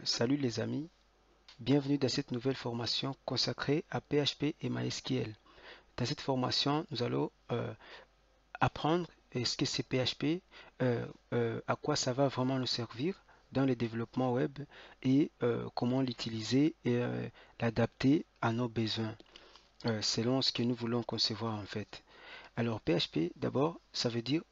Salut les amis, bienvenue dans cette nouvelle formation consacrée à PHP et MySQL. Dans cette formation, nous allons apprendre ce que c'est PHP, à quoi ça va vraiment nous servir dans le développement web et comment l'utiliser et l'adapter à nos besoins, selon ce que nous voulons concevoir en fait. Alors PHP, d'abord, ça veut dire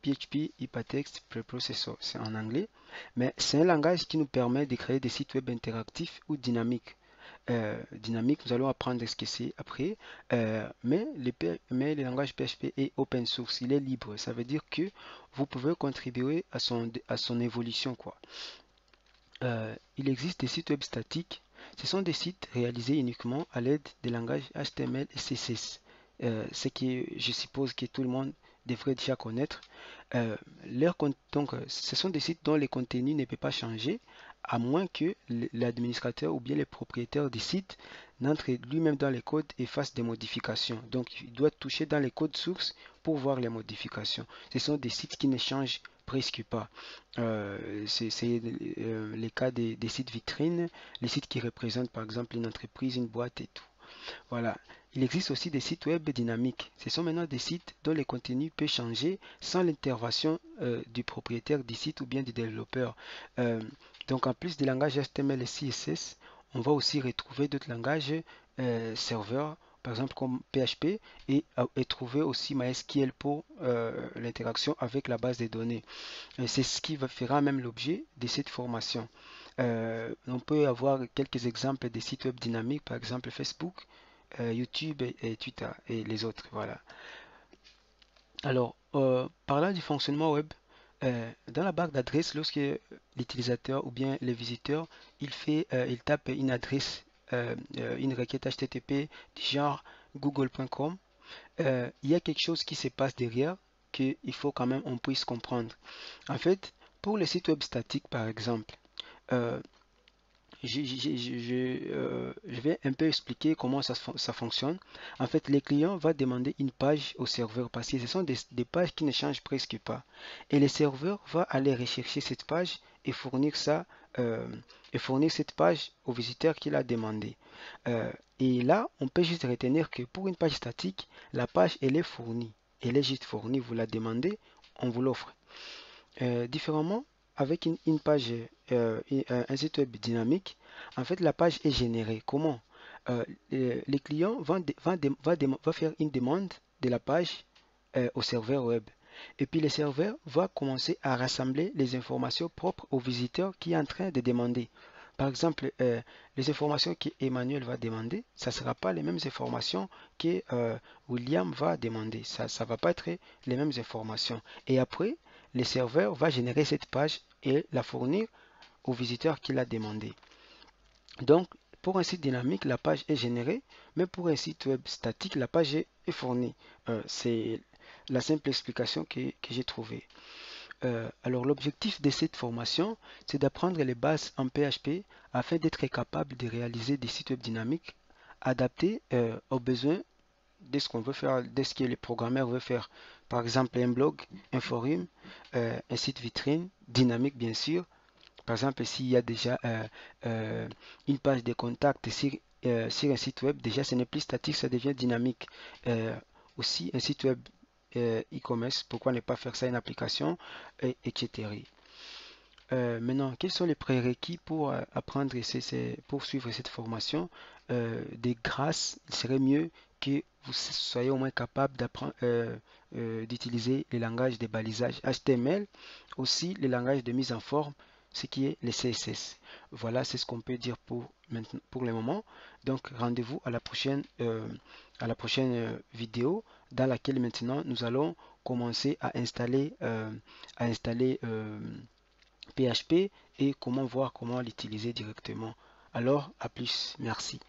PHP Hypertext Preprocessor, c'est en anglais, mais c'est un langage qui nous permet de créer des sites web interactifs ou dynamiques. Dynamique, nous allons apprendre ce que c'est après, mais le langage PHP est open source, il est libre, ça veut dire que vous pouvez contribuer à son évolution, quoi. Il existe des sites web statiques, ce sont des sites réalisés uniquement à l'aide des langages HTML et CSS, ce qui je suppose que tout le monde devrait déjà connaître. Donc, ce sont des sites dont les contenus ne peuvent pas changer, à moins que l'administrateur ou bien le propriétaire du site n'entre lui-même dans les codes et fasse des modifications. Donc, il doit toucher dans les codes sources pour voir les modifications. Ce sont des sites qui ne changent presque pas. C'est les cas des sites vitrines, les sites qui représentent par exemple une entreprise, une boîte et tout. Voilà. Il existe aussi des sites web dynamiques. Ce sont maintenant des sites dont le contenu peut changer sans l'intervention du propriétaire du site ou bien du développeur. Euh, donc en plus des langages HTML et CSS, on va aussi retrouver d'autres langages serveurs, par exemple comme PHP, et trouver aussi MySQL pour l'interaction avec la base de données. C'est ce qui fera même l'objet de cette formation. On peut avoir quelques exemples des sites web dynamiques, par exemple Facebook, YouTube et Twitter et les autres. Voilà. Alors, parlant du fonctionnement web, dans la barre d'adresse, lorsque l'utilisateur ou bien le visiteur, il tape une adresse, une requête HTTP du genre google.com, il y a quelque chose qui se passe derrière qu'il faut quand même on puisse comprendre. En fait, pour les sites web statiques, par exemple, euh, je vais un peu expliquer comment ça fonctionne. En fait, les clients vont demander une page au serveur parce que ce sont des pages qui ne changent presque pas. Et le serveur va aller rechercher cette page et euh, fournir cette page au visiteur qui l'a demandé. Et là, on peut juste retenir que pour une page statique, la page, elle est fournie. Elle est juste fournie, vous la demandez, on vous l'offre. Différemment, avec une page, un site web dynamique, en fait, la page est générée. Comment? Les clients va faire une demande de la page au serveur web. Et puis le serveur va commencer à rassembler les informations propres au visiteur qui est en train de demander. Par exemple, les informations que Emmanuel va demander, ça ne sera pas les mêmes informations que William va demander. Ça ne va pas être les mêmes informations. Et après, le serveur va générer cette page et la fournir au visiteur qui l'a demandé. Donc, pour un site dynamique, la page est générée, mais pour un site web statique, la page est fournie. C'est la simple explication que j'ai trouvée. Alors, l'objectif de cette formation, c'est d'apprendre les bases en PHP afin d'être capable de réaliser des sites web dynamiques adaptés aux besoins de ce qu'on veut faire, de ce que le programmeur veut faire. Par exemple, un blog, un forum, un site vitrine, dynamique bien sûr. Par exemple, s'il y a déjà une page de contact sur un site web, déjà ce n'est plus statique, ça devient dynamique. Aussi, un site web e-commerce, pourquoi ne pas faire ça une application, etc. Maintenant, quels sont les prérequis pour apprendre pour suivre cette formation? Des grâces, il serait mieux que vous soyez au moins capable d'apprendre, d'utiliser les langages de balisage HTML, aussi les langages de mise en forme, ce qui est les CSS. Voilà, c'est ce qu'on peut dire pour le moment. Donc, rendez-vous à la prochaine vidéo dans laquelle maintenant nous allons commencer à installer PHP et comment voir comment l'utiliser directement. Alors, à plus. Merci.